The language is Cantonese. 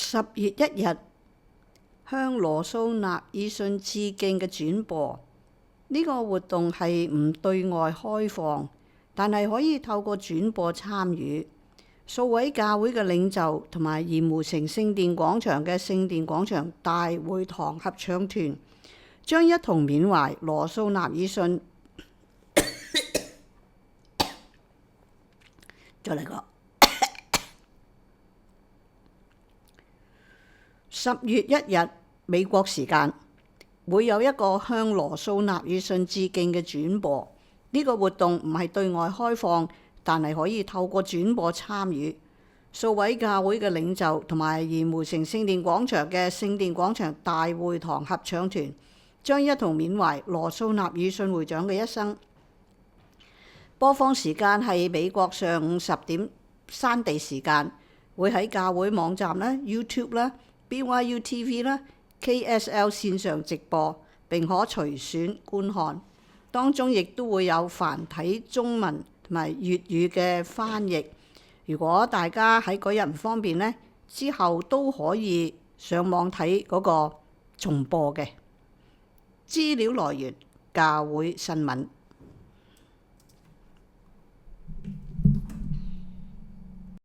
10月1日向羅素納爾遜致敬嘅轉播，呢個活動係唔對外開放，但係可以透過轉播參與。數位教會嘅領袖同埋鹽湖城聖殿廣場嘅聖殿廣場大會堂合唱團將一同緬懷羅素納爾遜。再嚟個。10月1日美國時間會有一個向羅素納爾遜致敬嘅轉播，呢個活動唔係對外開放，但係可以透過轉播參與。數位教會嘅領袖同埋鹽湖城聖殿廣場嘅聖殿廣場大會堂合唱團將一同緬懷羅素納爾遜會長嘅一生。播放時間係美國上午10點山地時間，會喺教會網站啦、YouTube 啦、BYU TV 啦、KSL 線上直播，並可隨選觀看。當中亦都會有繁體中文同埋粵語嘅翻譯。如果大家喺嗰日唔方便呢，之後都可以上網睇嗰個重播嘅。資料來源：教會新聞。